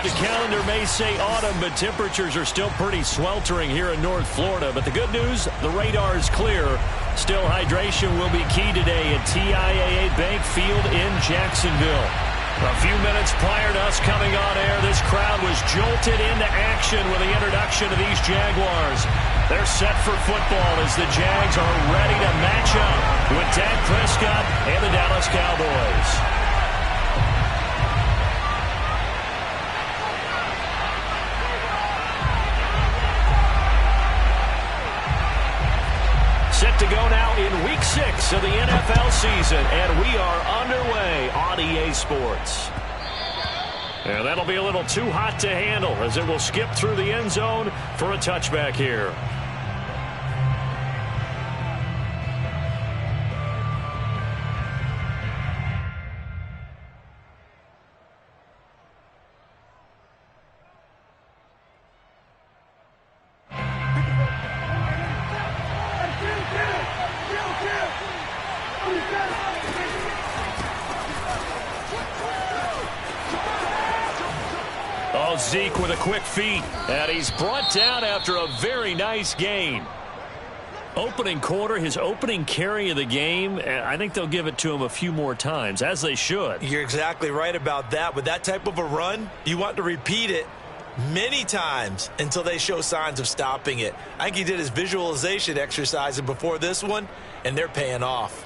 The calendar may say autumn, but temperatures are still pretty sweltering here in North Florida. But the good news, the radar is clear. Still, hydration will be key today at TIAA Bank Field in Jacksonville. A few minutes prior to us coming on air, this crowd was jolted into action with the introduction of these Jaguars. They're set for football as the Jags are ready to match up with Dak Prescott and the Dallas Cowboys. Set to go now in Week 6 of the NFL season, and we are underway on EA Sports. And that'll be a little too hot to handle as it will skip through the end zone for a touchback here. Zeke with a quick feed, and he's brought down after a very nice gain. Opening quarter, his opening carry of the game, I think they'll give it to him a few more times, as they should. You're exactly right about that. With that type of a run, you want to repeat it many times until they show signs of stopping it. I think he did his visualization exercise before this one, and they're paying off.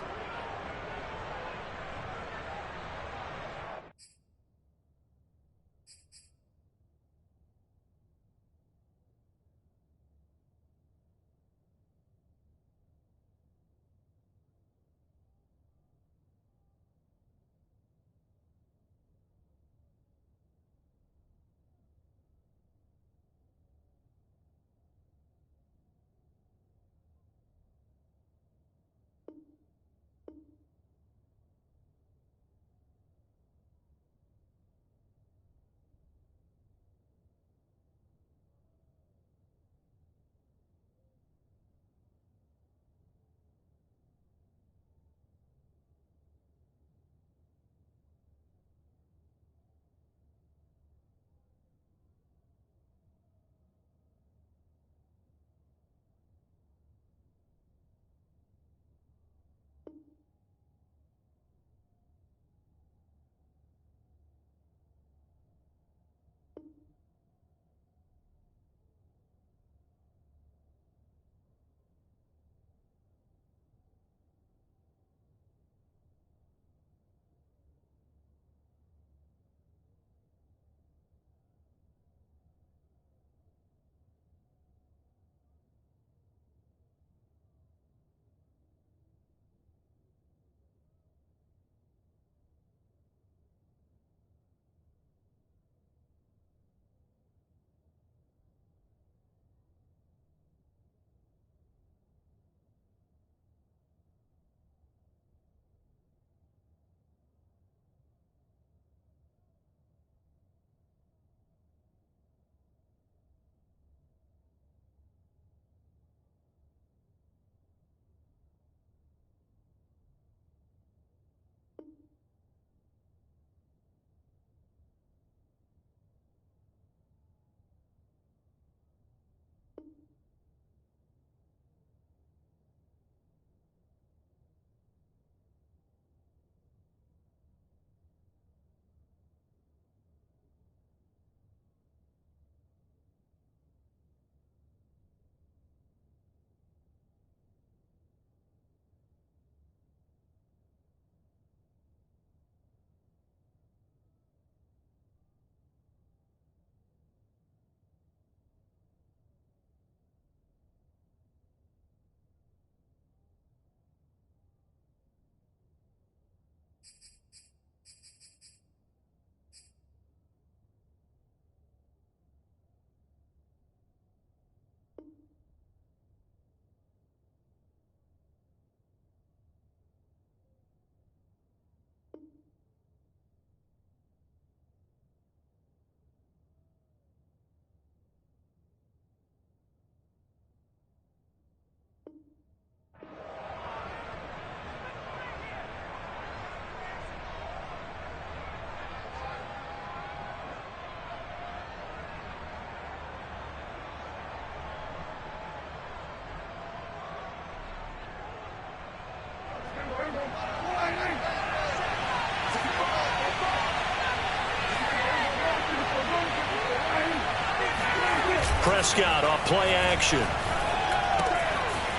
Prescott off play action.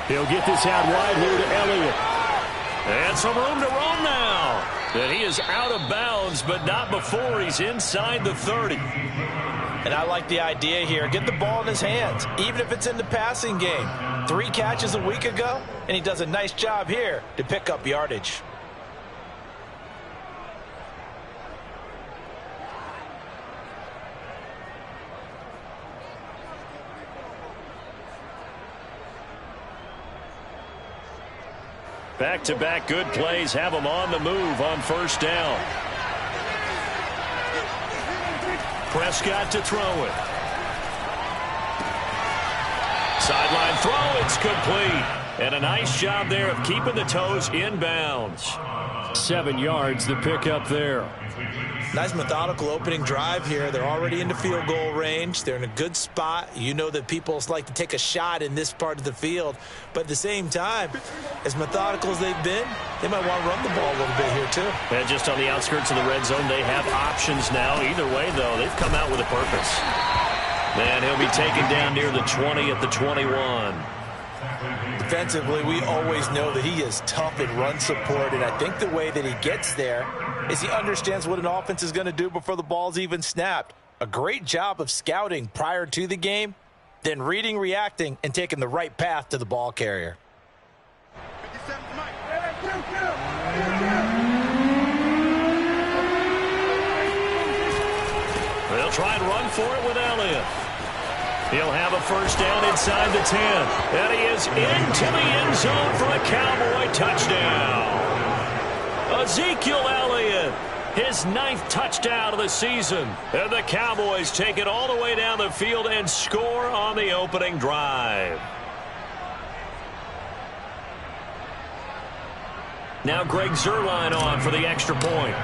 He'll get this out wide here to Elliott. And some room to roam now. And he is out of bounds, but not before he's inside the 30. And I like the idea here. Get the ball in his hands, even if it's in the passing game. 3 catches a week ago, and he does a nice job here to pick up yardage. Back-to-back good plays have him on the move on first down. Prescott to throw it. Sideline throw, it's complete. And a nice job there of keeping the toes in bounds. 7 yards to pick up there. Nice methodical opening drive here. They're already into field goal range. They're in a good spot. You know that people like to take a shot in this part of the field. But at the same time, as methodical as they've been, they might want to run the ball a little bit here too. And just on the outskirts of the red zone, they have options now. Either way, though, they've come out with a purpose. And he'll be taken down near the 20 at the 21. Defensively, we always know that he is tough in run support, and I think the way that he gets there is he understands what an offense is going to do before the ball's even snapped. A great job of scouting prior to the game, then reading, reacting, and taking the right path to the ball carrier. They'll try and run for it with Elliott. He'll have a first down inside the 10. And he is into the end zone for a Cowboy touchdown. Ezekiel Elliott, his 9th touchdown of the season. And the Cowboys take it all the way down the field and score on the opening drive. Now Greg Zuerlein on for the extra point.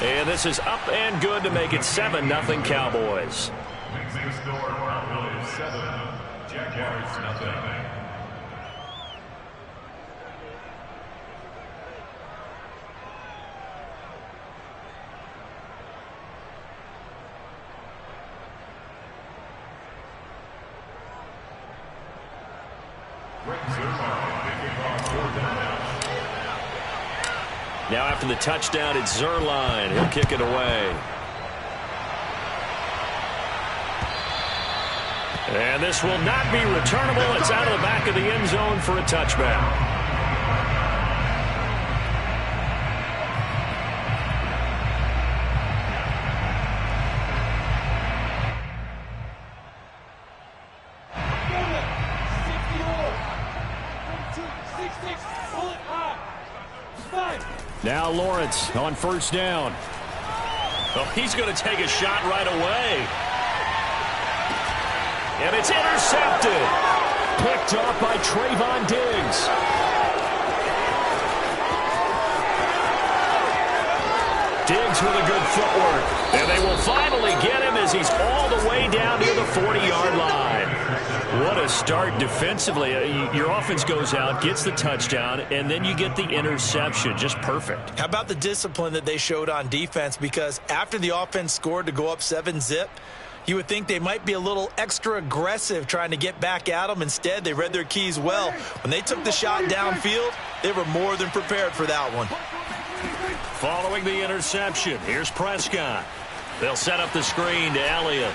And this is up and good to make it 7-0 Cowboys. Next score, Cowboys 7, Jaguars 0. Now after the touchdown, it's Zuerlein. He'll kick it away. And this will not be returnable. It's out of the back of the end zone for a touchback. Now Lawrence on first down. Oh, he's going to take a shot right away. And it's intercepted. Picked off by Trayvon Diggs. Diggs with a good footwork. And they will finally get him as he's all the way down near the 40-yard line. What a start defensively. Your offense goes out, gets the touchdown, and then you get the interception. Just perfect. How about the discipline that they showed on defense? Because after the offense scored to go up 7-0, you would think they might be a little extra aggressive trying to get back at them. Instead, they read their keys well. When they took the shot downfield, they were more than prepared for that one. Following the interception, here's Prescott. They'll set up the screen to Elliott.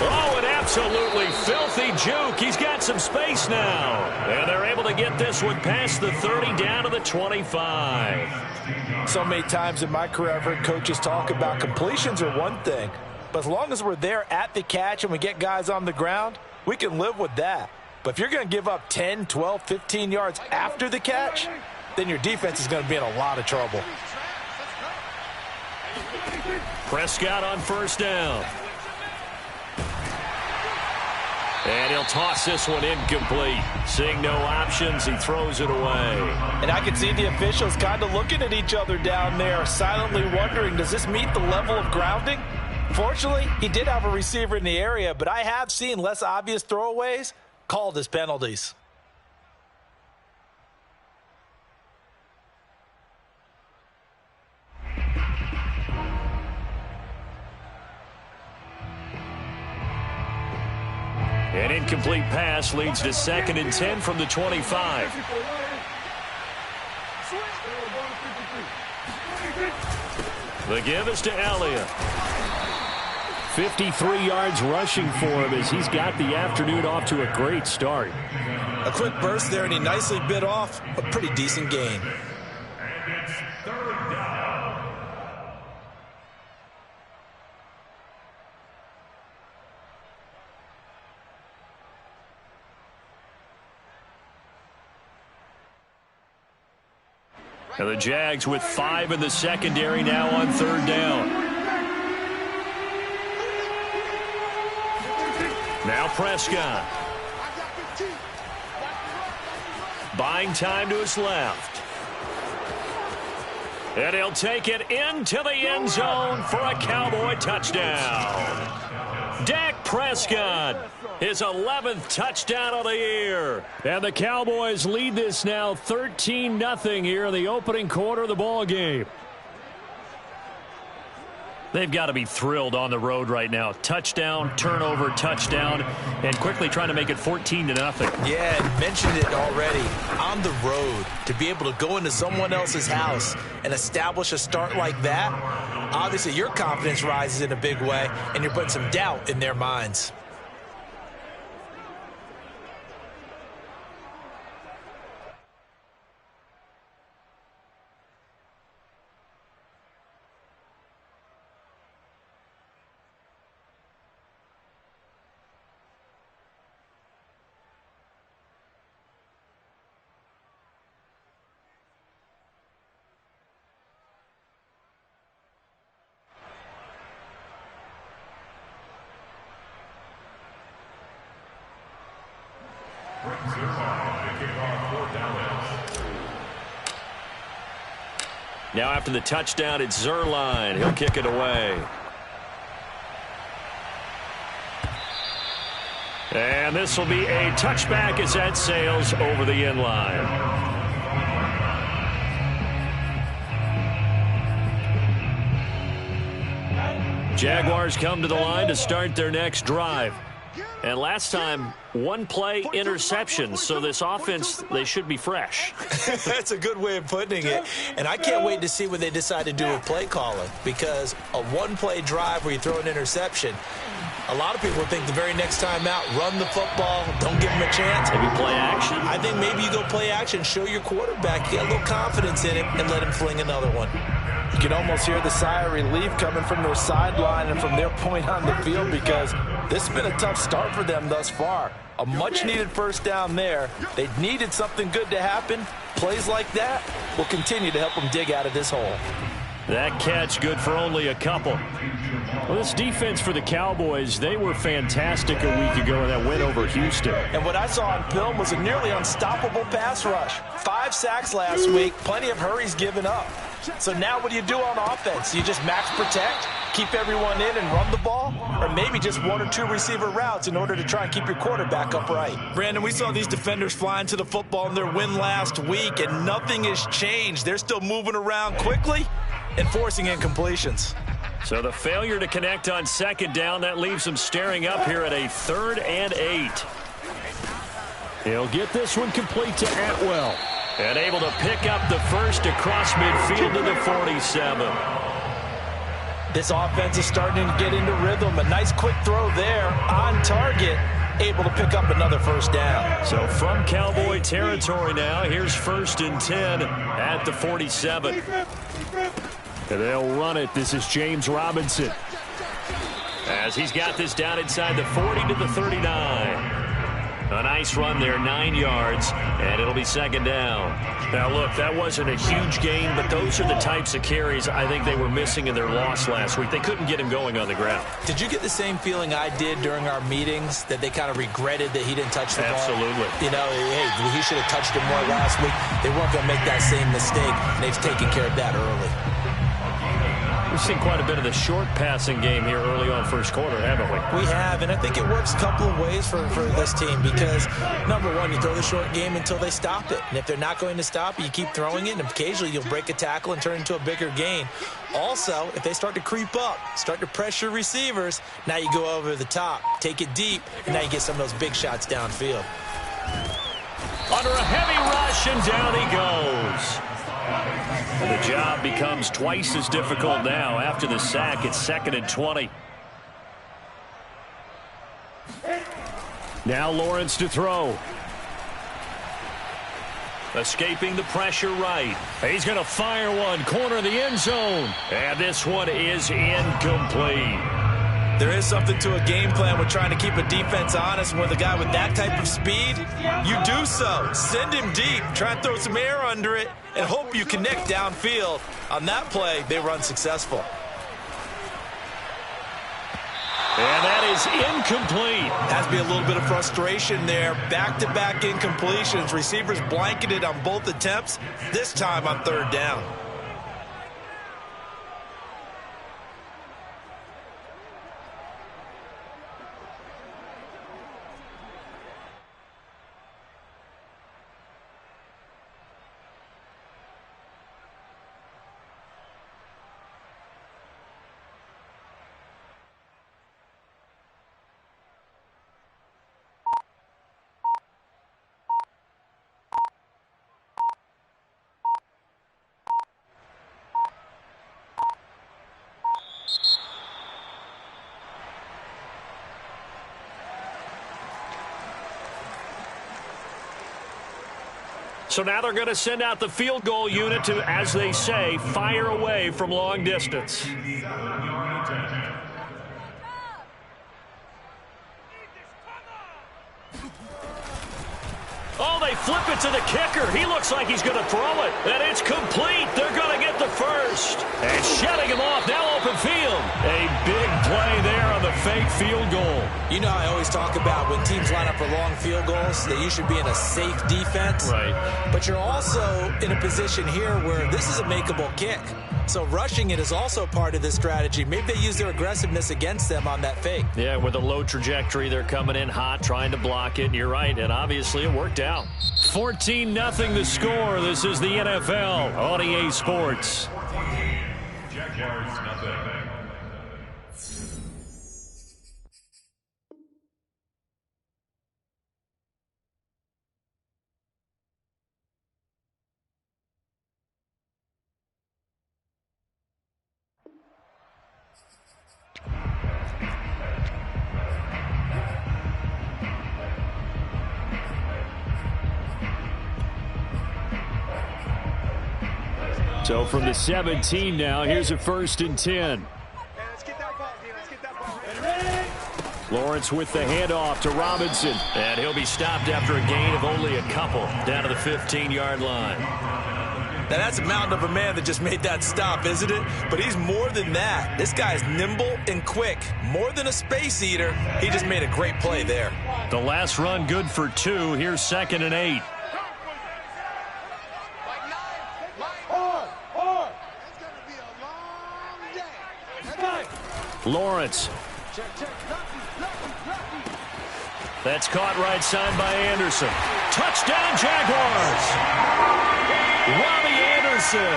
Oh, an absolutely filthy juke. He's got some space now. And they're able to get this one past the 30 down to the 25. So many times in my career, I've heard coaches talk about completions are one thing. But as long as we're there at the catch and we get guys on the ground, we can live with that. But if you're going to give up 10, 12, 15 yards after the catch, then your defense is going to be in a lot of trouble. Prescott on first down. And he'll toss this one incomplete. Seeing no options, he throws it away. And I can see the officials kind of looking at each other down there, silently wondering, does this meet the level of grounding? Fortunately, he did have a receiver in the area, but I have seen less obvious throwaways called as penalties. incomplete pass leads to 2nd and 10 from the 25. The give is to Elliott. 53 yards rushing for him as he's got the afternoon off to a great start. A quick burst there, and he nicely bit off a pretty decent gain. And it's 3rd down. And the Jags with 5 in the secondary now on 3rd down. Now Prescott. Buying time to his left. And he'll take it into the end zone for a Cowboy touchdown. Dak Prescott, his 11th touchdown of the year. And the Cowboys lead this now 13-0 here in the opening quarter of the ball game. They've got to be thrilled on the road right now. Touchdown, turnover, touchdown, and quickly trying to make it 14-0. Yeah, and mentioned it already. On the road, to be able to go into someone else's house and establish a start like that, obviously your confidence rises in a big way, and you're putting some doubt in their minds. Now after the touchdown, it's Zerline. He'll kick it away. And this will be a touchback as that sails over the end line. Jaguars come to the line to start their next drive. And last time, 1-play interception, so this offense, they should be fresh. That's a good way of putting it. And I can't wait to see what they decide to do with play calling, because a 1-play drive where you throw an interception, a lot of people think the very next time out, run the football, don't give them a chance. Maybe play action. I think maybe you go play action, show your quarterback, get a little confidence in him, and let him fling another one. You can almost hear the sigh of relief coming from their sideline and from their point on the field, because this has been a tough start for them thus far. A much-needed first down there. They needed something good to happen. Plays like that will continue to help them dig out of this hole. That catch good for only a couple. Well, this defense for the Cowboys, they were fantastic a week ago in that win over Houston. And what I saw on film was a nearly unstoppable pass rush. 5 sacks last week, plenty of hurries given up. So now what do you do on offense? You just max protect, keep everyone in and run the ball, or maybe just 1 or 2 receiver routes in order to try and keep your quarterback upright? Brandon, we saw these defenders flying to the football in their win last week, and nothing has changed. They're still moving around quickly and forcing incompletions. So the failure to connect on 2nd down, that leaves them staring up here at a 3rd and 8. He'll get this one complete to Atwell. And able to pick up the first across midfield to the 47. This offense is starting to get into rhythm. A nice quick throw there on target. Able to pick up another first down. So from Cowboy territory now, here's 1st and 10 at the 47. And they'll run it. This is James Robinson. As he's got this down inside the 40 to the 39. A nice run there, 9 yards, and it'll be 2nd down. Now, look, that wasn't a huge gain, but those are the types of carries I think they were missing in their loss last week. They couldn't get him going on the ground. Did you get the same feeling I did during our meetings, that they kind of regretted that he didn't touch the ball? Absolutely. You know, hey, he should have touched it more last week. They weren't going to make that same mistake, and they've taken care of that early. We've seen quite a bit of the short passing game here early on first quarter, haven't we? We have, and I think it works a couple of ways for this team because, number one, you throw the short game until they stop it. And if they're not going to stop it, you keep throwing it, and occasionally you'll break a tackle and turn into a bigger gain. Also, if they start to creep up, start to pressure receivers, now you go over the top, take it deep, and now you get some of those big shots downfield. Under a heavy rush, and down he goes. And the job becomes twice as difficult now. After the sack, it's 2nd and 20. Now Lawrence to throw. Escaping the pressure right. He's going to fire one. Corner of the end zone. And this one is incomplete. There is something to a game plan with trying to keep a defense honest. With a guy with that type of speed, you do so. Send him deep. Try and throw some air under it and hope you connect downfield. On that play, they were unsuccessful. And that is incomplete. Has to be a little bit of frustration there. Back-to-back incompletions. Receivers blanketed on both attempts, this time on 3rd down. So now they're going to send out the field goal unit to, as they say, fire away from long distance. Oh, they flip it to the kicker. He looks like he's going to throw it. And it's complete. They're going to get the first. And shutting him off. Now open field. A big play there on the fake field goal. You know, I always talk about when teams line up for long field goals, that you should be in a safe defense. Right. But you're also in a position here where this is a makeable kick. So rushing it is also part of this strategy. Maybe they use their aggressiveness against them on that fake. Yeah, with a low trajectory, they're coming in hot, trying to block it. And you're right, and obviously it worked out. 14-0 the score. This is the NFL on EA Sports. Jaguars, nothing. So from the 17 now, here's a 1st and 10. Lawrence with the handoff to Robinson. And he'll be stopped after a gain of only a couple down to the 15-yard line. Now, that's a mountain of a man that just made that stop, isn't it? But he's more than that. This guy's nimble and quick. More than a space eater. He just made a great play there. The last run good for 2. Here's 2nd and 8. Lawrence. That's caught right side by Anderson. Touchdown, Jaguars. Robbie Anderson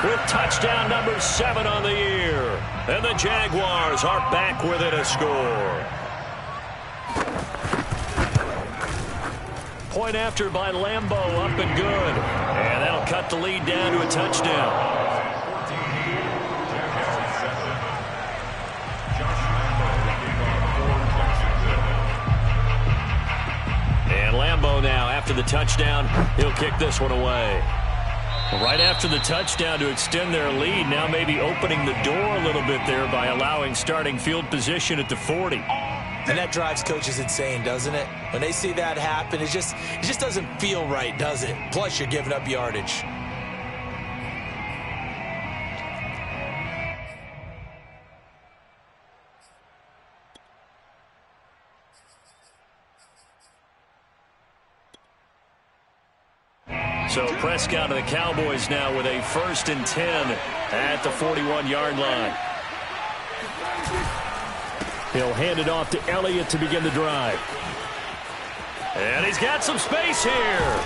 with touchdown number 7 on the year. And the Jaguars are back within a score. Point after by Lambeau, up and good. And that'll cut the lead down to a touchdown. Lambeau now, after the touchdown, he'll kick this one away. Right after the touchdown to extend their lead, now maybe opening the door a little bit there by allowing starting field position at the 40. And that drives coaches insane, doesn't it? When they see that happen, it just doesn't feel right, does it? Plus, you're giving up yardage. So Prescott of the Cowboys now with a 1st and 10 at the 41-yard line. He'll hand it off to Elliott to begin the drive. And he's got some space here.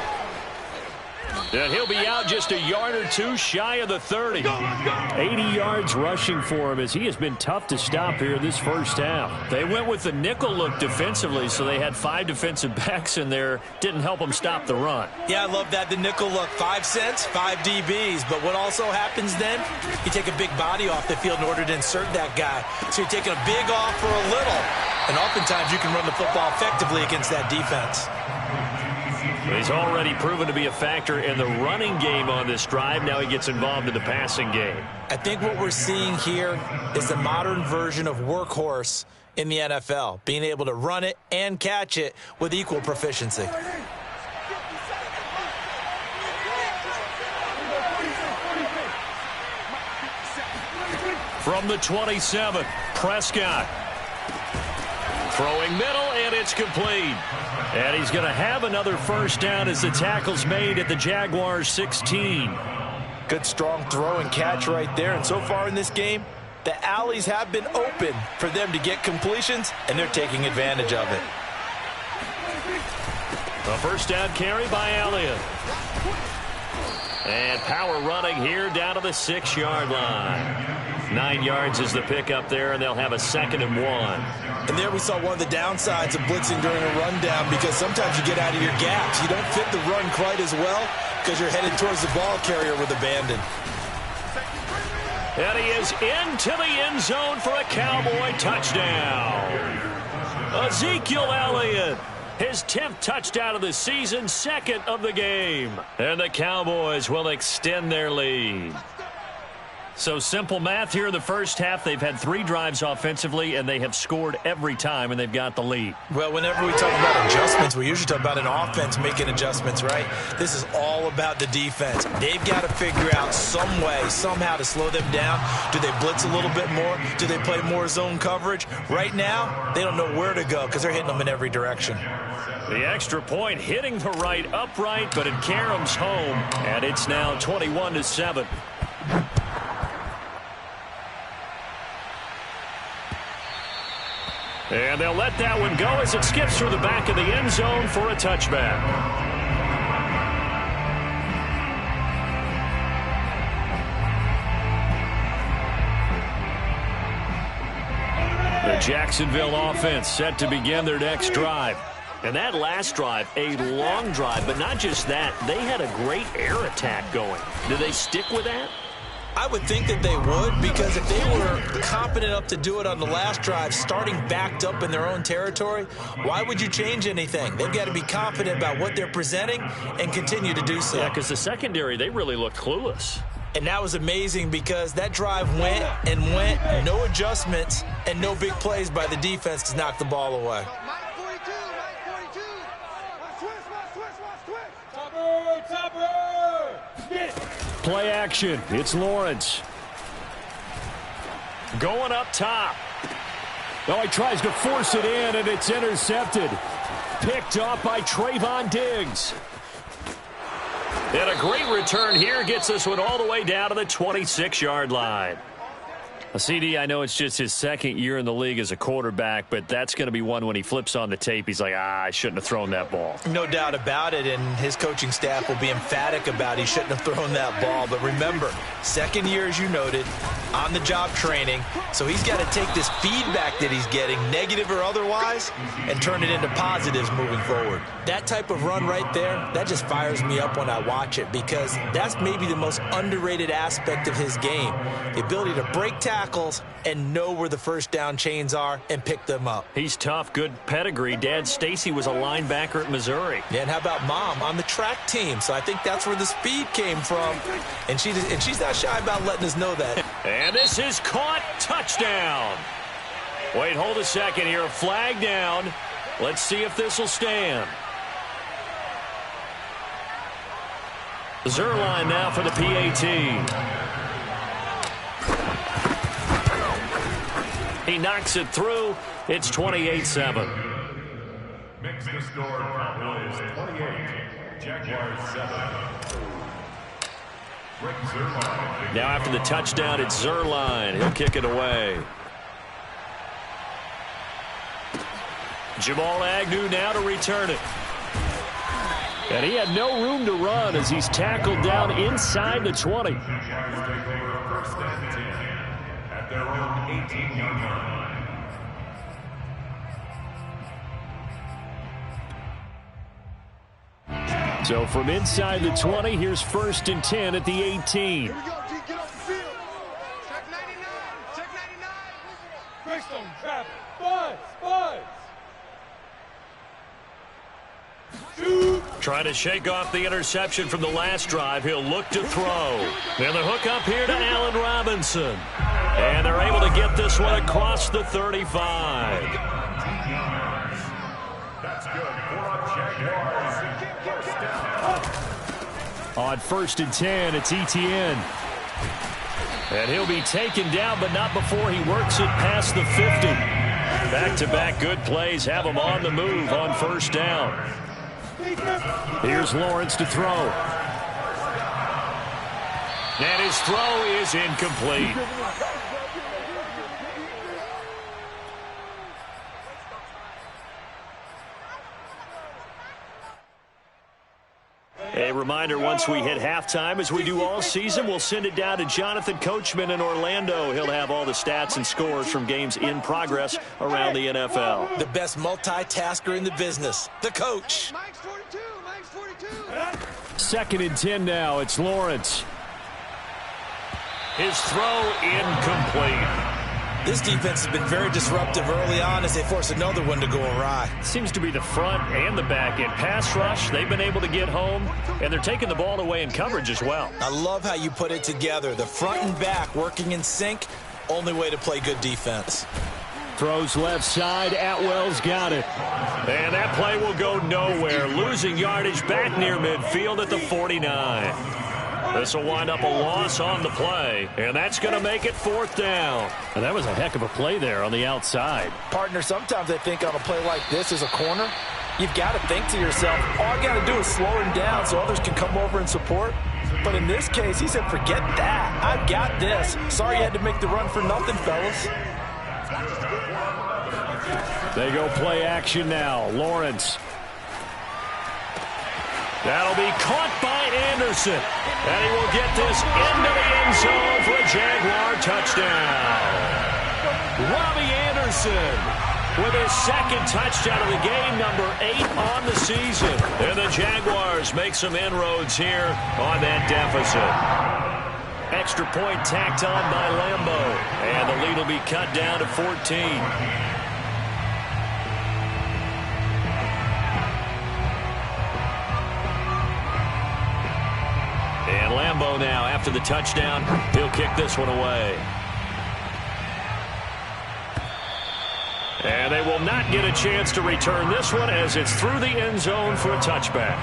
And he'll be out just a yard or two shy of the 30. 80 yards rushing for him as he has been tough to stop here this first half. They went with the nickel look defensively, so they had 5 defensive backs in there. Didn't help them stop the run. Yeah, I love that. The nickel look, 5 cents, 5 DBs. But what also happens then, you take a big body off the field in order to insert that guy. So you're taking a big off for a little. And oftentimes you can run the football effectively against that defense. He's already proven to be a factor in the running game on this drive. Now he gets involved in the passing game. I think what we're seeing here is the modern version of workhorse in the NFL, being able to run it and catch it with equal proficiency. From the 27, Prescott. Throwing middle, and it's complete. And he's going to have another first down as the tackle's made at the Jaguars' 16. Good, strong throw and catch right there. And so far in this game, the alleys have been open for them to get completions, and they're taking advantage of it. A first down carry by Elliott. And power running here down to the 6-yard line. 9 yards is the pickup there, and they'll have a 2nd and 1. And there we saw one of the downsides of blitzing during a rundown, because sometimes you get out of your gaps. You don't fit the run quite as well because you're headed towards the ball carrier with abandon. And he is into the end zone for a Cowboy touchdown. Ezekiel Elliott, his 10th touchdown of the season, 2nd of the game. And the Cowboys will extend their lead. So simple math here in the first half. They've had 3 drives offensively, and they have scored every time, and they've got the lead. Well, whenever we talk about adjustments, we usually talk about an offense making adjustments, right? This is all about the defense. They've got to figure out some way, somehow to slow them down. Do they blitz a little bit more? Do they play more zone coverage? Right now, they don't know where to go because they're hitting them in every direction. The extra point hitting the right upright, but it caroms home, and it's now 21-7. And they'll let that one go as it skips through the back of the end zone for a touchback. The Jacksonville offense set to begin their next drive. And that last drive, a long drive, but not just that, they had a great air attack going. Do they stick with that? I would think that they would, because if they were confident enough to do it on the last drive, starting backed up in their own territory, why would you change anything? They've got to be confident about what they're presenting and continue to do so. Yeah, because the secondary, they really looked clueless. And that was amazing because that drive went and went, no adjustments, and no big plays by the defense to knock the ball away. Play action. It's Lawrence. Going up top. Oh, he tries to force it in, and it's intercepted. Picked off by Trayvon Diggs. And a great return here gets this one all the way down to the 26-yard line. A CD, I know it's just his 2nd year in the league as a quarterback, but that's going to be one when he flips on the tape. He's like, I shouldn't have thrown that ball. No doubt about it, and his coaching staff will be emphatic about he shouldn't have thrown that ball. But remember, 2nd year, as you noted, on-the-job training, so he's got to take this feedback that he's getting, negative or otherwise, and turn it into positives moving forward. That type of run right there, that just fires me up when I watch it, because that's maybe the most underrated aspect of his game, the ability to break tackles and know where the first down chains are and pick them up. He's tough, good pedigree. Dad Stacy was a linebacker at Missouri. Yeah, and how about Mom on the track team? So I think that's where the speed came from, and she's not shy about letting us know that. And this is caught. Touchdown. Wait, hold a second here. Flag down. Let's see if this will stand. Zerline now for the PAT. He knocks it through. It's 28-7. Makes the score Cowboys 28, Jaguars 7. Now after the touchdown, it's Zerline. He'll kick it away. Jamal Agnew now to return it. And he had no room to run as he's tackled down inside the 20. Jaguars take over 1st and 10 at their own 18-yard line. So from inside the 20, here's 1st and 10 at the 18. Here we go, G. Get off the field. Check 99. Check 99. Greystone traffic. Buzz. Shoot. Trying to shake off the interception from the last drive. He'll look to throw. And the hook up here to Allen Robinson. And they're able to get this one across the 35. That's good for Jaguars. On 1st and 10, it's Etienne. And he'll be taken down, but not before he works it past the 50. Back-to-back good plays have him on the move on 1st down. Here's Lawrence to throw. And his throw is incomplete. A reminder, once we hit halftime, as we do all season, we'll send it down to Jonathan Coachman in Orlando. He'll have all the stats and scores from games in progress around the NFL. The best multitasker in the business, the coach. Mike's 42. 2nd and 10 now. It's Lawrence. His throw incomplete. This defense has been very disruptive early on as they force another one to go awry. Seems to be the front and the back end. Pass rush, they've been able to get home, and they're taking the ball away in coverage as well. I love how you put it together. The front and back working in sync. Only way to play good defense. Throws left side. Atwell's got it. And that play will go nowhere. Losing yardage back near midfield at the 49. This will wind up a loss on the play, and that's going to make it 4th down. And that was a heck of a play there on the outside. Partner, sometimes I think on a play like this as a corner, you've got to think to yourself, all I got to do is slow him down so others can come over and support. But in this case, he said, forget that. I've got this. Sorry you had to make the run for nothing, fellas. They go play action now. Lawrence. That'll be caught by Anderson. And he will get this into the end zone for a Jaguar touchdown. Robbie Anderson with his 2nd touchdown of the game, number 8 on the season. And the Jaguars make some inroads here on that deficit. Extra point tacked on by Lambo. And the lead will be cut down to 14. And Lambo now, after the touchdown, he'll kick this one away. And they will not get a chance to return this one as it's through the end zone for a touchback.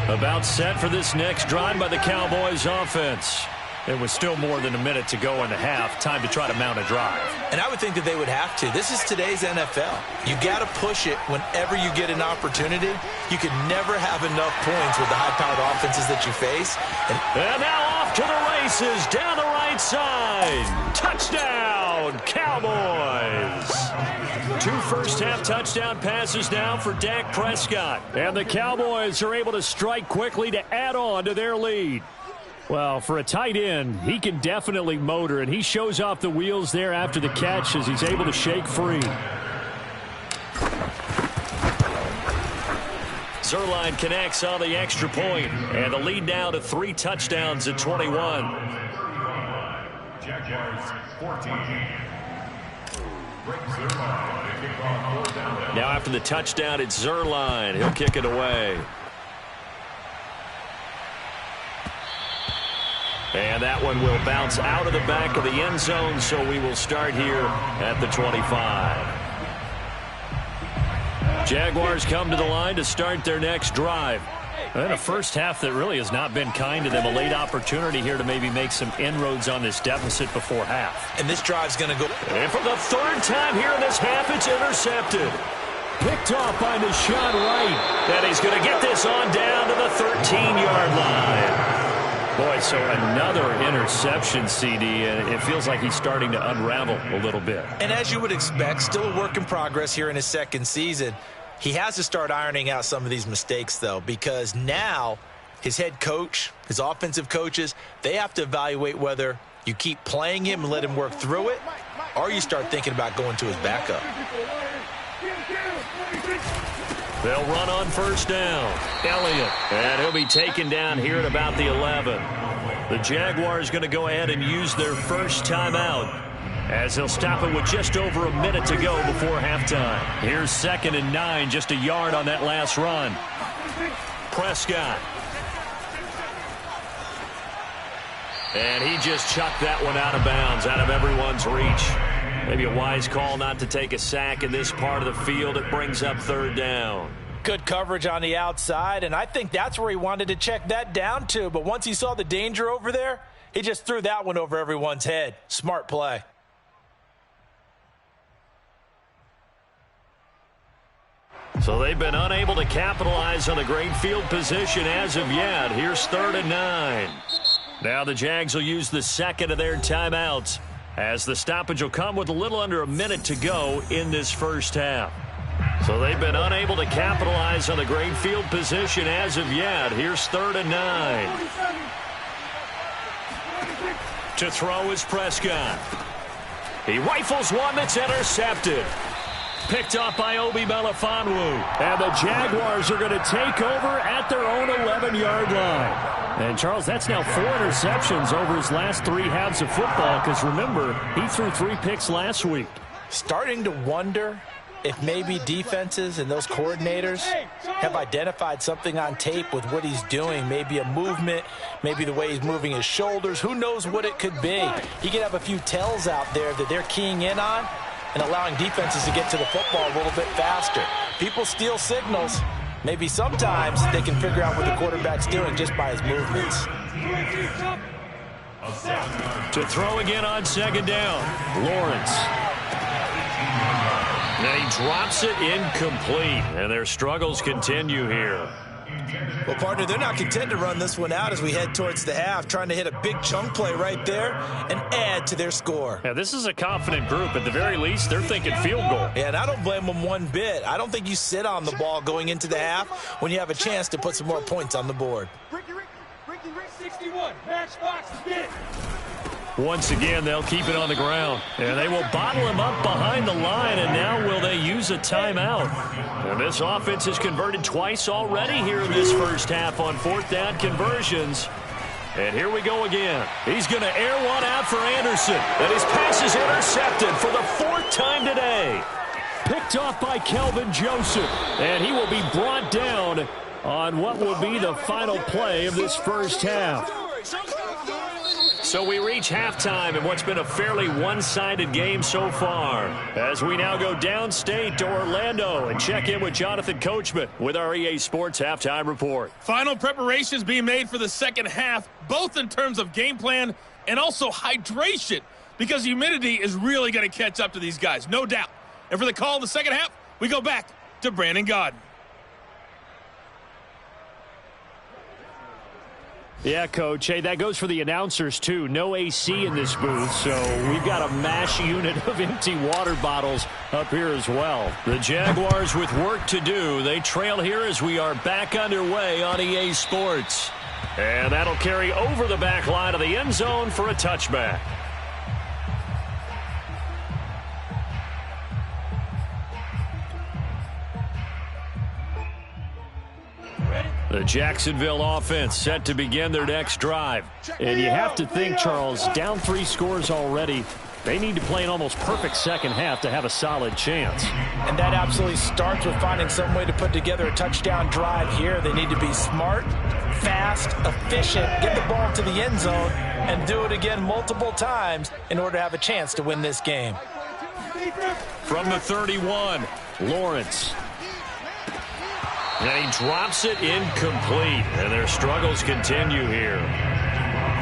About set for this next drive by the Cowboys offense. There was still more than a minute to go in the half. Time to try to mount a drive. And I would think that they would have to. This is today's NFL. You got to push it whenever you get an opportunity. You can never have enough points with the high-powered offenses that you face. And now off to the races down the right side. Touchdown, Cowboys. 2 first-half touchdown passes now for Dak Prescott. And the Cowboys are able to strike quickly to add on to their lead. Well, for a tight end, he can definitely motor, and he shows off the wheels there after the catch as he's able to shake free. Zerline connects on the extra point, and the lead now to 3 touchdowns at 21. Jaguars 14. Now after the touchdown, it's Zerline. He'll kick it away. And that one will bounce out of the back of the end zone, so we will start here at the 25. Jaguars come to the line to start their next drive. And a first half that really has not been kind to them. A late opportunity here to maybe make some inroads on this deficit before half. And this drive's going to go. And for the third time here in this half, it's intercepted. Picked off by Deshaun Wright. And he's going to get this on down to the 13-yard line. Boy, so another interception, CD, and it feels like he's starting to unravel a little bit. And as you would expect, still a work in progress here in his second season. He has to start ironing out some of these mistakes, though, because now his head coach, his offensive coaches, they have to evaluate whether you keep playing him and let him work through it, or you start thinking about going to his backup. They'll run on first down. Elliott. And he'll be taken down here at about the 11. The Jaguars going to go ahead and use their first timeout as they'll stop it with just over a minute to go before halftime. Here's 2nd and 9, just a yard on that last run. Prescott. And he just chucked that one out of bounds, out of everyone's reach. Maybe a wise call not to take a sack in this part of the field. It brings up 3rd down. Good coverage on the outside, and I think that's where he wanted to check that down to. But once he saw the danger over there, he just threw that one over everyone's head. Smart play. So they've been unable to capitalize on the great field position as of yet. Here's 3rd and 9. Now the Jags will use the second of their timeouts, as the stoppage will come with a little under a minute to go in this first half. So they've been unable to capitalize on the great field position as of yet. Here's 3rd and 9. To throw is Prescott. He rifles one that's intercepted. Picked off by Obi Melifonwu. And the Jaguars are going to take over at their own 11-yard line. And, Charles, that's now 4 interceptions over his last 3 halves of football, because, remember, he threw 3 picks last week. Starting to wonder if maybe defenses and those coordinators have identified something on tape with what he's doing. Maybe a movement, maybe the way he's moving his shoulders. Who knows what it could be? He could have a few tells out there that they're keying in on and allowing defenses to get to the football a little bit faster. People steal signals. Maybe sometimes they can figure out what the quarterback's doing just by his movements. To throw again on 2nd down, Lawrence. And he drops it incomplete, and their struggles continue here. Well, partner, they're not content to run this one out as we head towards the half, trying to hit a big chunk play right there and add to their score. Yeah, this is a confident group. At the very least, they're thinking field goal. Yeah, and I don't blame them one bit. I don't think you sit on the ball going into the half when you have a chance to put some more points on the board. Ricky 61, Matchbox again. Once again, they'll keep it on the ground. And they will bottle him up behind the line, and now will they use a timeout? And this offense has converted twice already here in this first half on 4th down conversions. And here we go again. He's going to air one out for Anderson. And his pass is intercepted for the 4th time today. Picked off by Kelvin Joseph. And he will be brought down on what will be the final play of this first half. So we reach halftime in what's been a fairly one-sided game so far, as we now go downstate to Orlando and check in with Jonathan Coachman with our EA Sports Halftime Report. Final preparations being made for the second half, both in terms of game plan and also hydration, because humidity is really going to catch up to these guys, no doubt. And for the call in the second half, we go back to Brandon Gaudin. Yeah, Coach. Hey, that goes for the announcers, too. No AC in this booth, so we've got a mash unit of empty water bottles up here as well. The Jaguars with work to do. They trail here as we are back underway on EA Sports. And that'll carry over the back line of the end zone for a touchback. The Jacksonville offense set to begin their next drive. And you have to think, Charles, down 3 scores already. They need to play an almost perfect second half to have a solid chance. And that absolutely starts with finding some way to put together a touchdown drive here. They need to be smart, fast, efficient, get the ball to the end zone, and do it again multiple times in order to have a chance to win this game. From the 31, Lawrence. And he drops it incomplete. And their struggles continue here.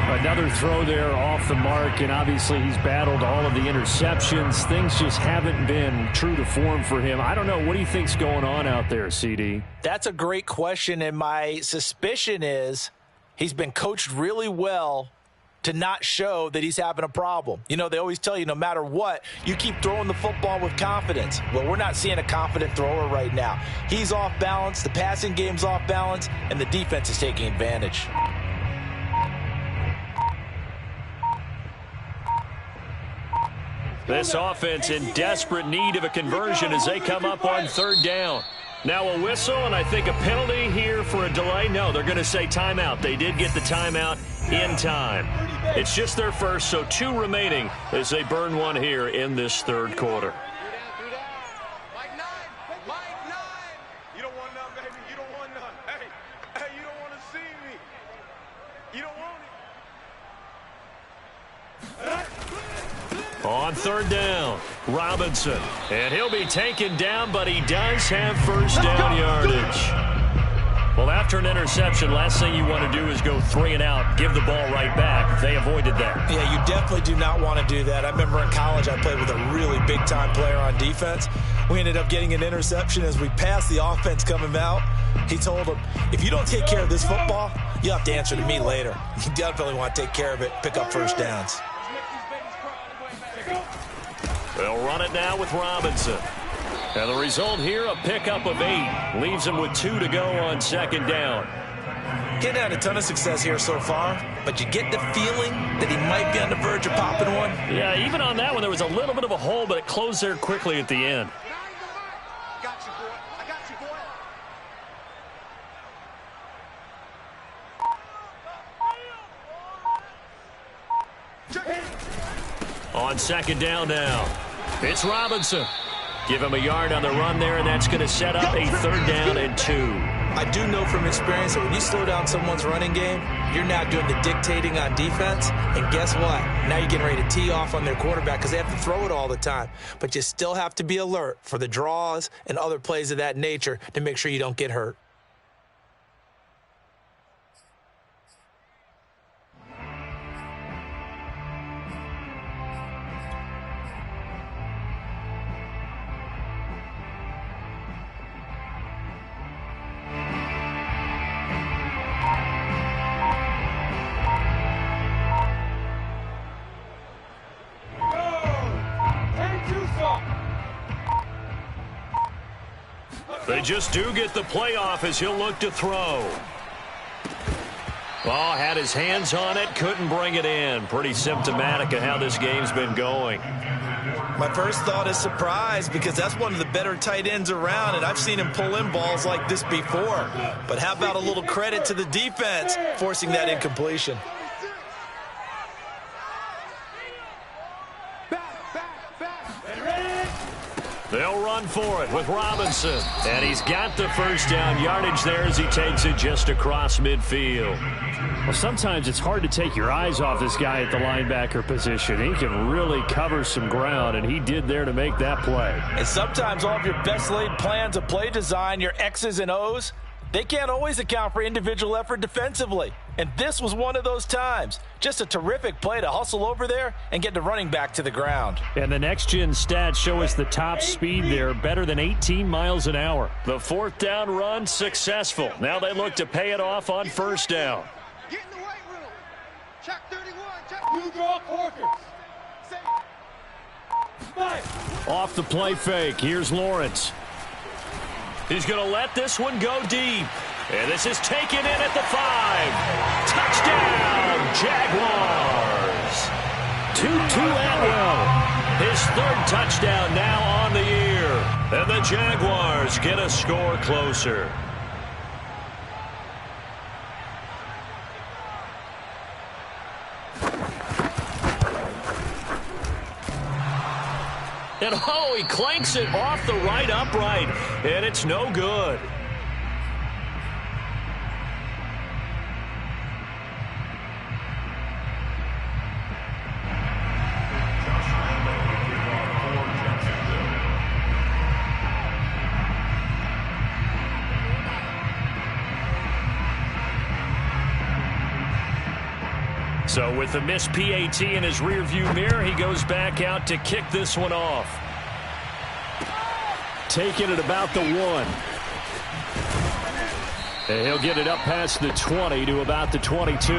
Another throw there off the mark, and obviously he's battled all of the interceptions. Things just haven't been true to form for him. I don't know. What do you think's going on out there, CD? That's a great question, and my suspicion is he's been coached really well to not show that he's having a problem. You know, they always tell you no matter what, you keep throwing the football with confidence. Well, we're not seeing a confident thrower right now. He's off balance, the passing game's off balance, and the defense is taking advantage. This offense in desperate need of a conversion as they come up on third down. Now a whistle, and I think a penalty here for a delay. No, they're going to say timeout. They did get the timeout in time. It's just their first, so 2 remaining as they burn one here in this third quarter. Mike 9. You don't want none, baby. You don't want none. Hey, you don't want to see me. You don't want it. On third down, Robinson. And he'll be taken down, but he does have first down yardage. Well, after an interception, last thing you want to do is go 3 and out, give the ball right back. They avoided that. Yeah, you definitely do not want to do that. I remember in college I played with a really big-time player on defense. We ended up getting an interception as we passed the offense coming out. He told him, if you don't take care of this football, you'll have to answer to me later. You definitely want to take care of it, pick up first downs. They'll run it now with Robinson. And the result here, a pickup of 8. Leaves him with 2 to go on second down. He hadn't had a ton of success here so far, but you get the feeling that he might be on the verge of popping one. Yeah, even on that one, there was a little bit of a hole, but it closed there quickly at the end. Got you, boy. I got you, boy. On second down now, it's Robinson. Give him a yard on the run there, and that's going to set up a third down and 2. I do know from experience that when you slow down someone's running game, you're now doing the dictating on defense. And guess what? Now you're getting ready to tee off on their quarterback because they have to throw it all the time. But you still have to be alert for the draws and other plays of that nature to make sure you don't get hurt. They just do get the playoff as he'll look to throw. Oh, had his hands on it, couldn't bring it in. Pretty symptomatic of how this game's been going. My first thought is surprise because that's one of the better tight ends around, and I've seen him pull in balls like this before. But how about a little credit to the defense forcing that incompletion? They'll run for it with Robinson. And he's got the first down yardage there as he takes it just across midfield. Well, sometimes it's hard to take your eyes off this guy at the linebacker position. He can really cover some ground, and he did there to make that play. And sometimes all of your best laid plans of play design, your X's and O's, they can't always account for individual effort defensively. And this was one of those times. Just a terrific play to hustle over there and get the running back to the ground. And the next-gen stats show us the top speed there, better than 18 miles an hour. The fourth down run successful. Now they look to pay it off on first down. Get in the weight room. Check 31. Check. Blue draw Corkers. Off the play fake. Here's Lawrence. He's going to let this one go deep. And this is taken in at the 5. Touchdown, Jaguars. Tutu Atwell. His third touchdown now on the year. And the Jaguars get a score closer. And oh, he clanks it off the right upright. And it's no good. So with the missed PAT in his rearview mirror, he goes back out to kick this one off. Taking it about the 1. And he'll get it up past the 20 to about the 22.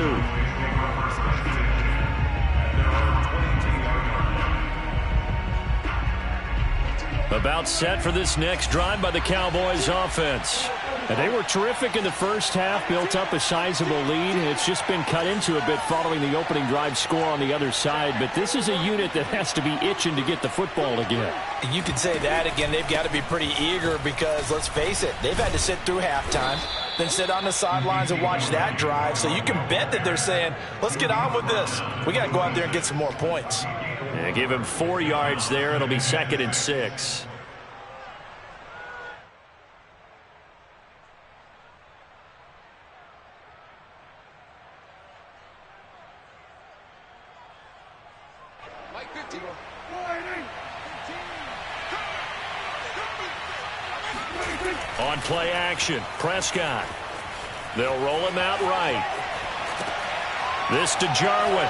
About set for this next drive by the Cowboys offense. And they were terrific in the first half, built up a sizable lead, and it's just been cut into a bit following the opening drive score on the other side. But this is a unit that has to be itching to get the football again. You could say that again. They've got to be pretty eager because, let's face it, they've had to sit through halftime, then sit on the sidelines and watch that drive. So you can bet that they're saying, let's get on with this. We got to go out there and get some more points. Yeah, give him 4 yards there. It'll be 2nd and 6. On play action, Prescott. They'll roll him out right. This to Jarwin.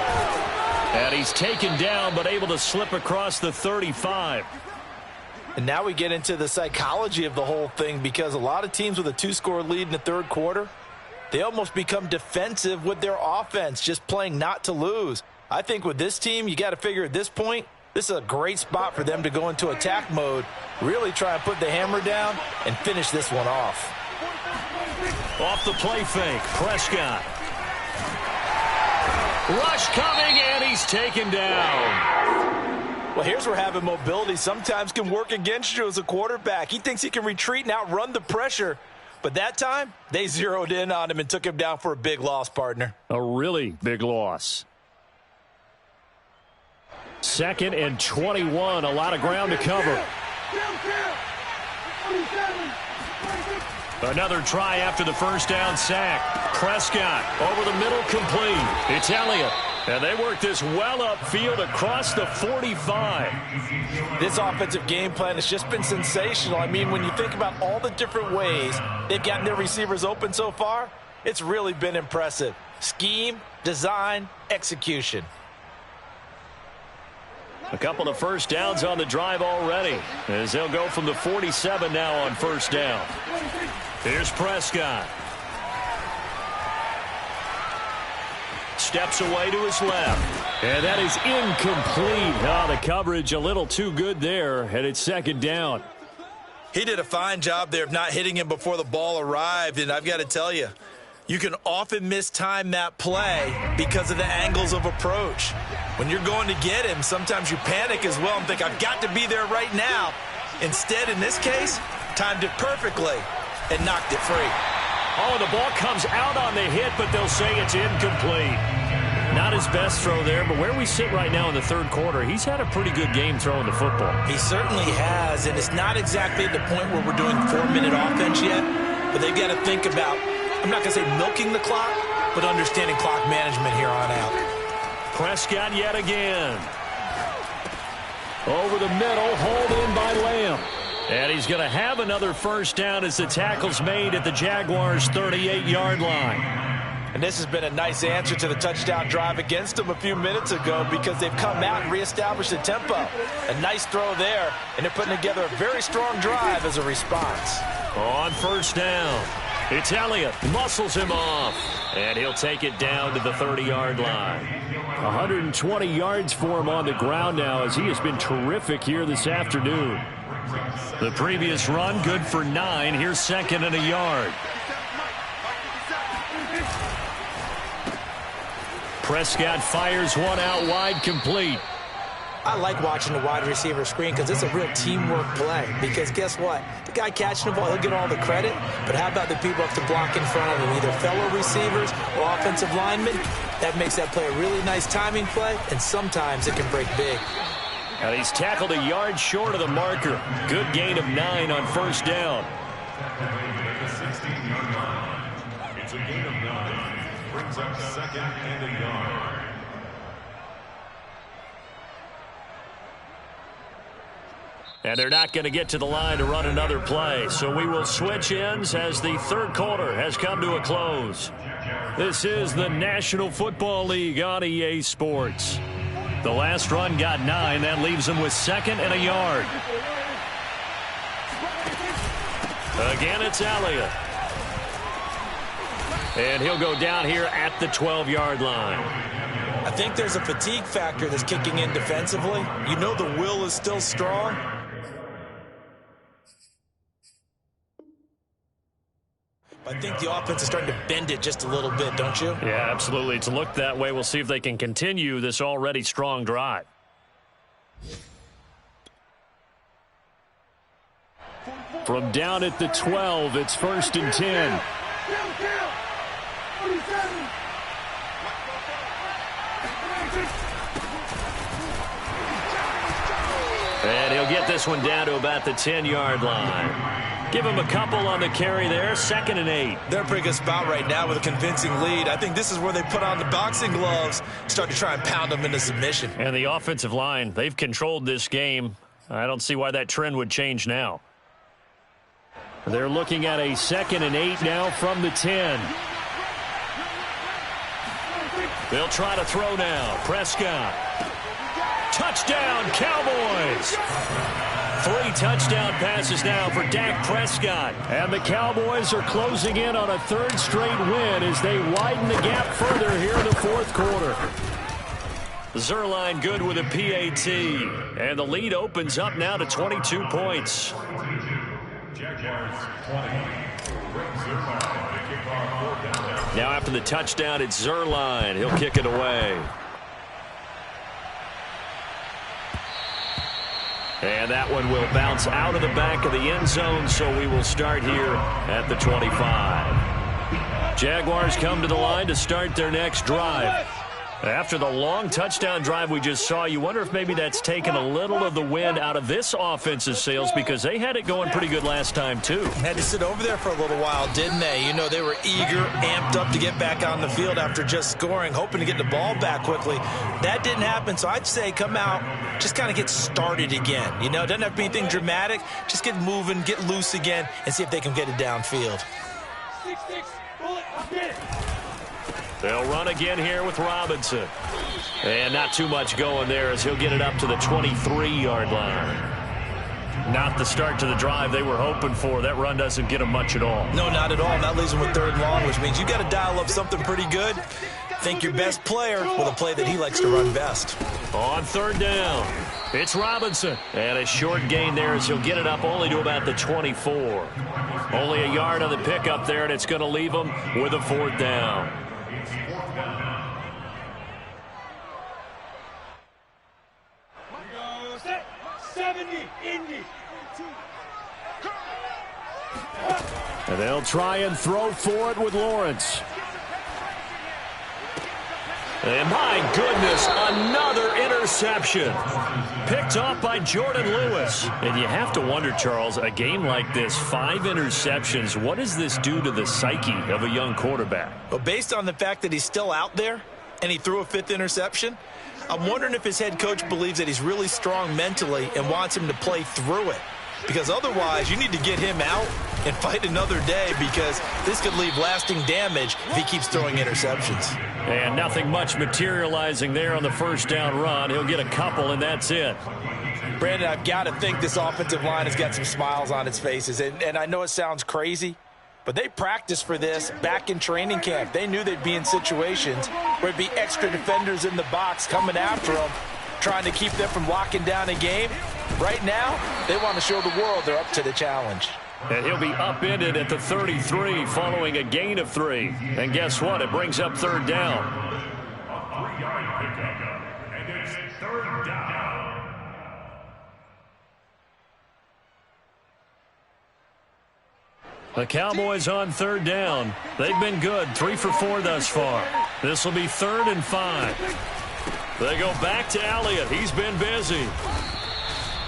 And he's taken down, but able to slip across the 35. And now we get into the psychology of the whole thing, because a lot of teams with a 2-score lead in the third quarter, they almost become defensive with their offense, just playing not to lose. I think with this team, you got to figure at this point, this is a great spot for them to go into attack mode, really try and put the hammer down and finish this one off. Off the play fake, Prescott. Rush coming, and he's taken down. Well, here's where having mobility sometimes can work against you as a quarterback. He thinks he can retreat and outrun the pressure. But that time, they zeroed in on him and took him down for a big loss, partner. A really big loss. 2nd and 21, a lot of ground to cover. Another try after the first down sack. Prescott over the middle, complete. It's Elliott. And they work this well upfield across the 45. This offensive game plan has just been sensational. I mean, when you think about all the different ways they've gotten their receivers open so far, it's really been impressive. Scheme, design, execution. A couple of first downs on the drive already, as they'll go from the 47 now on first down. Here's Prescott. Steps away to his left. And that is incomplete. Oh, the coverage a little too good there, and it's 2nd down. He did a fine job there of not hitting him before the ball arrived, and I've got to tell you, you can often mistime that play because of the angles of approach. When you're going to get him, sometimes you panic as well and think, I've got to be there right now. Instead, in this case, timed it perfectly and knocked it free. Oh, the ball comes out on the hit, but they'll say it's incomplete. Not his best throw there, but where we sit right now in the third quarter, he's had a pretty good game throwing the football. He certainly has, and it's not exactly at the point where we're doing 4-minute offense yet, but they've got to think about, I'm not going to say milking the clock, but understanding clock management here on out. Prescott yet again. Over the middle, hauled in by Lamb. And he's going to have another first down as the tackle's made at the Jaguars' 38-yard line. And this has been a nice answer to the touchdown drive against them a few minutes ago, because they've come out and reestablished the tempo. A nice throw there, and they're putting together a very strong drive as a response. On first down, it's Elliott. Muscles him off, and he'll take it down to the 30-yard line. 120 yards for him on the ground now, as he has been terrific here this afternoon. The previous run, good for 9. Here's 2nd and a yard. Prescott fires one out wide, complete. I like watching the wide receiver screen because it's a real teamwork play. Because guess what? The guy catching the ball, he'll get all the credit. But how about the people up to block in front of him, either fellow receivers or offensive linemen? That makes that play a really nice timing play, and sometimes it can break big. And he's tackled a yard short of the marker. Good gain of 9 on first down. It's a gain of 9. Brings up 2nd and a yard. And they're not going to get to the line to run another play. So we will switch ends as the third quarter has come to a close. This is the National Football League on EA Sports. The last run got 9. That leaves them with 2nd and a yard. Again, it's Elliott. And he'll go down here at the 12-yard line. I think there's a fatigue factor that's kicking in defensively. You know the will is still strong. I think the offense is starting to bend it just a little bit, don't you? Yeah, absolutely. It's looked that way. We'll see if they can continue this already strong drive. From down at the 12, it's 1st and 10. And he'll get this one down to about the 10-yard line. Give him a couple on the carry there. 2nd and 8. They're in a pretty good spot right now with a convincing lead. I think this is where they put on the boxing gloves, start to try and pound them into submission. And the offensive line, they've controlled this game. I don't see why that trend would change now. They're looking at a 2nd and 8 now from the 10. They'll try to throw now. Prescott. Touchdown, Cowboys! 3 touchdown passes now for Dak Prescott. And the Cowboys are closing in on a 3rd straight win as they widen the gap further here in the 4th quarter. Zerline good with a PAT. And the lead opens up now to 22 points. Now after the touchdown, it's Zerline. He'll kick it away. And that one will bounce out of the back of the end zone, so we will start here at the 25. Jaguars come to the line to start their next drive. After the long touchdown drive we just saw, you wonder if maybe that's taken a little of the wind out of this offensive sails because they had it going pretty good last time, too. Had to sit over there for a little while, didn't they? You know, they were eager, amped up to get back on the field after just scoring, hoping to get the ball back quickly. That didn't happen, so I'd say come out, just kind of get started again. You know, it doesn't have to be anything dramatic. Just get moving, get loose again, and see if they can get it downfield. 6-6, bullet, get it. They'll run again here with Robinson. And not too much going there as he'll get it up to the 23-yard line. Not the start to the drive they were hoping for. That run doesn't get them much at all. No, not at all. And that leaves them with 3rd and long, which means you got to dial up something pretty good. Think your best player with a play that he likes to run best. On 3rd down, it's Robinson. And a short gain there as he'll get it up only to about the 24. Only a yard on the pickup there, and it's going to leave them with a 4th down. And they'll try and throw for it with Lawrence. And my goodness, another interception. Picked off by Jordan Lewis. And you have to wonder, Charles, a game like this, 5 interceptions, what does this do to the psyche of a young quarterback? Well, based on the fact that he's still out there and he threw a 5th interception, I'm wondering if his head coach believes that he's really strong mentally and wants him to play through it. Because otherwise, you need to get him out and fight another day because this could leave lasting damage if he keeps throwing interceptions. And nothing much materializing there on the 1st down run. He'll get a couple, and that's it. Brandon, I've got to think this offensive line has got some smiles on its faces. And I know it sounds crazy, but they practiced for this back in training camp. They knew they'd be in situations where it'd be extra defenders in the box coming after them, trying to keep them from locking down a game. Right now, they want to show the world they're up to the challenge. And he'll be upended at the 33 following a gain of 3. And guess what? It brings up 3rd down. A 3-yard pickup, and it's 3rd down. The Cowboys on 3rd down. They've been good, 3 for 4 thus far. This will be 3rd and 5. They go back to Elliott. He's been busy.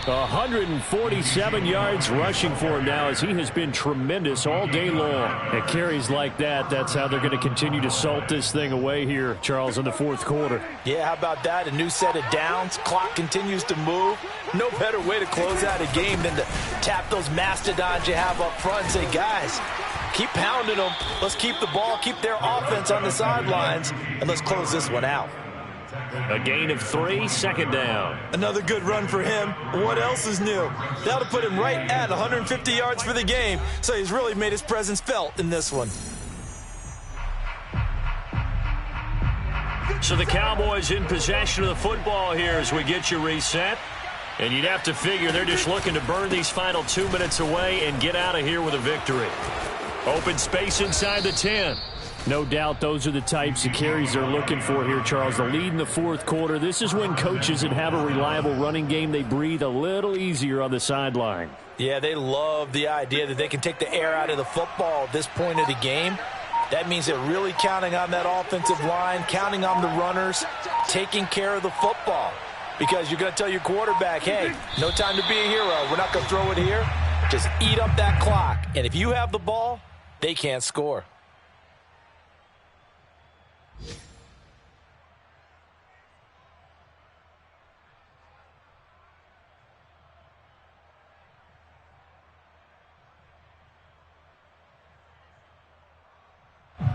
147 yards rushing for him now, as he has been tremendous all day long. At carries like that, that's how they're going to continue to salt this thing away here, Charles, in the fourth quarter. Yeah, how about that? A new set of downs. Clock continues to move. No better way to close out a game than to tap those mastodons you have up front and say, guys, keep pounding them. Let's keep the ball, keep their offense on the sidelines, and let's close this one out. A gain of 3, second down. Another good run for him. What else is new? That'll put him right at 150 yards for the game, so he's really made his presence felt in this one. So the Cowboys in possession of the football here as we get you reset. And you'd have to figure they're just looking to burn these final 2 minutes away and get out of here with a victory. Open space inside the 10. No doubt those are the types of carries they're looking for here, Charles. The lead in the fourth quarter. This is when coaches that have a reliable running game, they breathe a little easier on the sideline. Yeah, they love the idea that they can take the air out of the football at this point of the game. That means they're really counting on that offensive line, counting on the runners, taking care of the football. Because you're going to tell your quarterback, hey, no time to be a hero. We're not going to throw it here. Just eat up that clock. And if you have the ball, they can't score.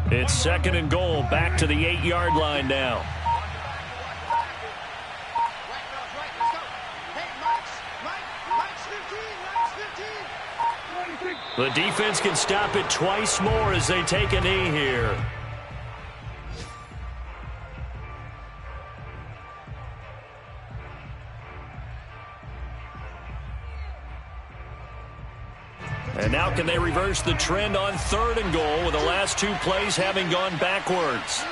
It's second and goal, back to the 8-yard line now. The defense can stop it twice more as they take a knee here. And now can they reverse the trend on third and goal with the last 2 plays having gone backwards?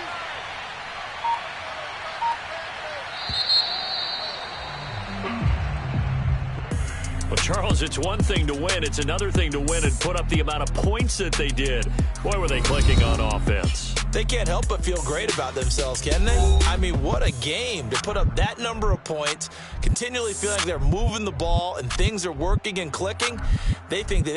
Well, Charles, it's one thing to win. It's another thing to win and put up the amount of points that they did. Boy, were they clicking on offense. They can't help but feel great about themselves, can they? I mean, what a game to put up that number of points, continually feeling like they're moving the ball and things are working and clicking. They think that